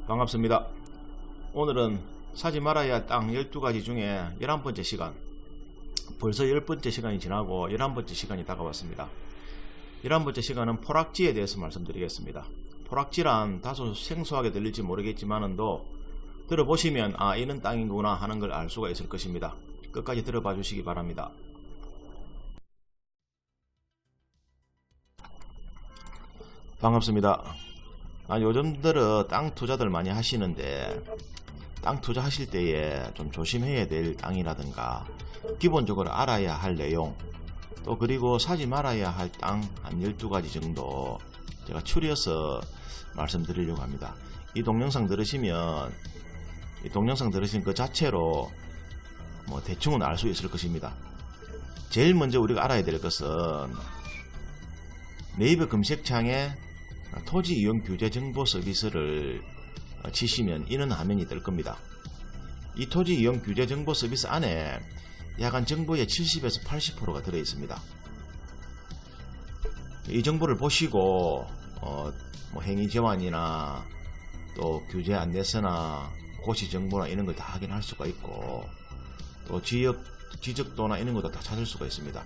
반갑습니다. 오늘은 사지 말아야 할 땅 12가지 중에 11번째 시간, 벌써 10번째 시간이 지나고 11번째 시간이 다가왔습니다. 11번째 시간은 포락지에 대해서 말씀드리겠습니다. 포락지란 다소 생소하게 들릴지 모르겠지만도 들어보시면 아, 이런 땅이구나 하는 걸 알 수가 있을 것입니다. 끝까지 들어봐 주시기 바랍니다. 반갑습니다. 요즘 들어 땅 투자들 많이 하시는데 땅 투자하실 때에 좀 조심해야 될 땅이라든가 기본적으로 알아야 할 내용, 또 그리고 사지 말아야 할 땅 한 12가지 정도 제가 추려서 말씀드리려고 합니다. 이 동영상 들으시면 이 동영상 들으신 그 자체로 대충은 알 수 있을 것입니다. 제일 먼저 우리가 알아야 될 것은 네이버 검색창에 토지 이용 규제 정보 서비스를 치시면 이런 화면이 뜰 겁니다. 이 토지 이용 규제 정보 서비스 안에 약 정보의 70에서 80%가 들어 있습니다. 이 정보를 보시고 행위 제한이나 또 규제 안내서나 고시 정보나 이런 걸 다 확인할 수가 있고, 또 지역 지적도나 이런 것도 다 찾을 수가 있습니다.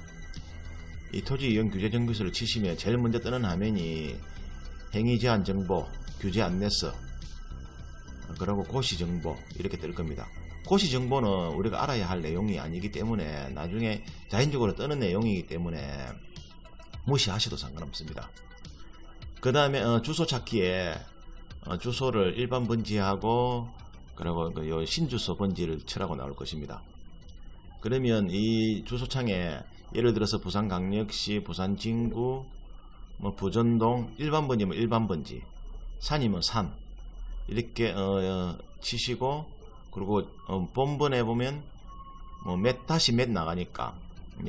이 토지 이용 규제 정보서를 치시면 제일 먼저 뜨는 화면이 행위 제한 정보, 규제 안내서, 그리고 고시 정보 이렇게 뜰 겁니다. 고시 정보는 우리가 알아야 할 내용이 아니기 때문에 나중에 자연적으로 뜨는 내용이기 때문에 무시하셔도 상관없습니다. 그 다음에 주소 찾기에 주소를 일반 번지하고 그리고 신주소 번지를 치라고 나올 것입니다. 그러면 이 주소창에 예를 들어서 부산광역시, 부산진구, 부전동, 일반 번지면 일반 번지, 산이면 산 이렇게 치시고, 그리고 본번에 보면 다시 몇 나가니까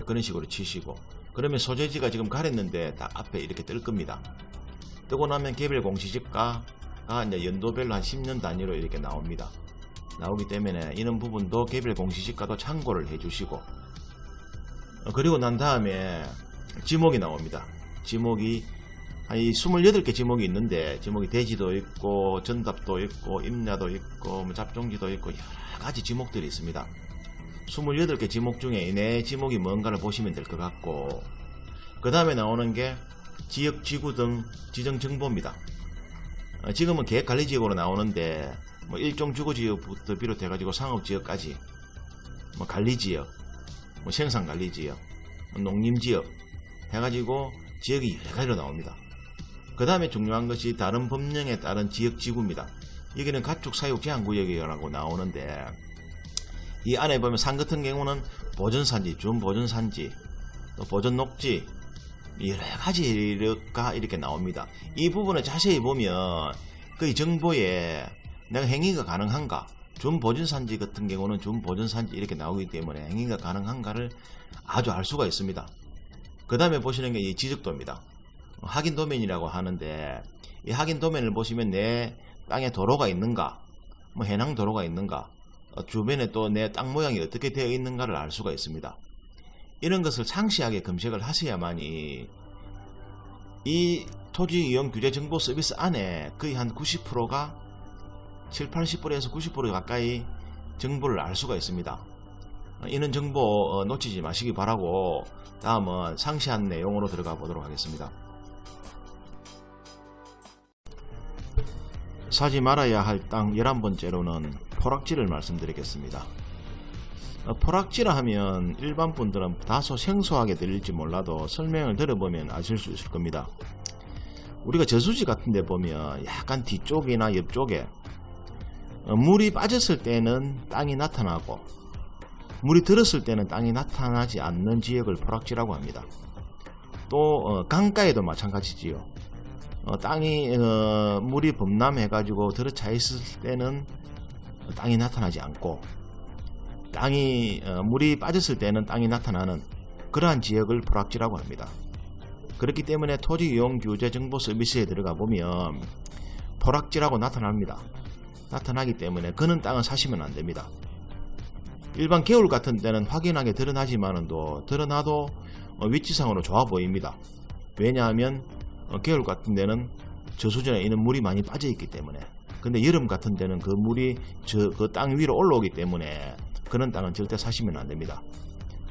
그런 식으로 치시고, 그러면 소재지가 지금 가렸는데 다 앞에 이렇게 뜰 겁니다. 뜨고 나면 개별 공시지가가 이제 연도별로 한 10년 단위로 이렇게 나옵니다. 나오기 때문에 이런 부분도 개별 공시지가도 참고를 해주시고, 그리고 난 다음에 지목이 나옵니다. 지목이 한 28개 지목이 있는데, 지목이 대지도 있고 전답도 있고 임야도 있고 잡종지도 있고 여러가지 지목들이 있습니다. 28개 지목 중에 내 지목이 뭔가를 보시면 될 것 같고, 그 다음에 나오는 게 지역 지구 등 지정 정보입니다. 지금은 계획관리지역으로 나오는데 일종 주거지역부터 비롯해 가지고 상업지역까지 관리지역, 생산관리지역, 농림지역 해가지고 지역이 여러 가지로 나옵니다. 그 다음에 중요한 것이 다른 법령에 따른 지역지구입니다. 여기는 가축사육 제한구역이라고 나오는데, 이 안에 보면 산 같은 경우는 보전산지, 준보전산지, 또 보전녹지 여러 가지가 이렇게 나옵니다. 이 부분을 자세히 보면 그 정보에 내가 행위가 가능한가, 준보전산지 같은 경우는 준보전산지 이렇게 나오기 때문에 행위가 가능한가를 아주 알 수가 있습니다. 그 다음에 보시는 게 이 지적도입니다. 확인 도면이라고 하는데, 이 확인 도면을 보시면 내 땅에 도로가 있는가, 해당 도로가 있는가, 주변에 또 내 땅 모양이 어떻게 되어 있는가를 알 수가 있습니다. 이런 것을 상세하게 검색을 하셔야만이 이 토지 이용 규제 정보 서비스 안에 거의 한 90%가 70~80%에서 90% 가까이 정보를 알 수가 있습니다. 이런 정보 놓치지 마시기 바라고, 다음은 상세한 내용으로 들어가 보도록 하겠습니다. 사지 말아야 할 땅 11번째로는 포락지를 말씀드리겠습니다. 포락지라 하면 일반 분들은 다소 생소하게 들릴지 몰라도 설명을 들어보면 아실 수 있을 겁니다. 우리가 저수지 같은 데 보면 약간 뒤쪽이나 옆쪽에 물이 빠졌을 때는 땅이 나타나고 물이 들었을 때는 땅이 나타나지 않는 지역을 포락지라고 합니다. 또 강가에도 마찬가지지요. 땅이 물이 범람해 가지고 들어차 있을 때는 땅이 나타나지 않고, 땅이 물이 빠졌을 때는 땅이 나타나는 그러한 지역을 포락지라고 합니다. 그렇기 때문에 토지 이용 규제 정보 서비스에 들어가 보면 포락지라고 나타납니다. 나타나기 때문에 그런 땅은 사시면 안 됩니다. 일반 개울 같은 데는 확연하게 드러나지만도 드러나도 위치상으로 좋아 보입니다. 왜냐하면 개울 같은 데는 저수지에 있는 물이 많이 빠져 있기 때문에. 근데 여름 같은 데는 그 물이 그 땅 위로 올라오기 때문에 그런 땅은 절대 사시면 안 됩니다.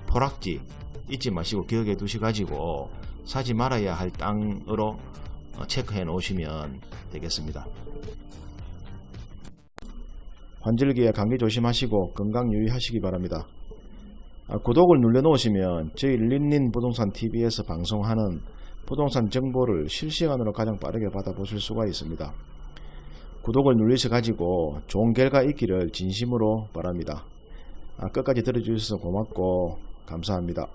포락지 잊지 마시고 기억해 두셔가지고 사지 말아야 할 땅으로 체크해 놓으시면 되겠습니다. 환절기에 감기 조심하시고 건강 유의하시기 바랍니다. 구독을 눌러 놓으시면 저희 린린 부동산 TV에서 방송하는 부동산 정보를 실시간으로 가장 빠르게 받아보실 수가 있습니다. 구독을 누르셔 가지고 좋은 결과 있기를 진심으로 바랍니다. 끝까지 들어주셔서 고맙고 감사합니다.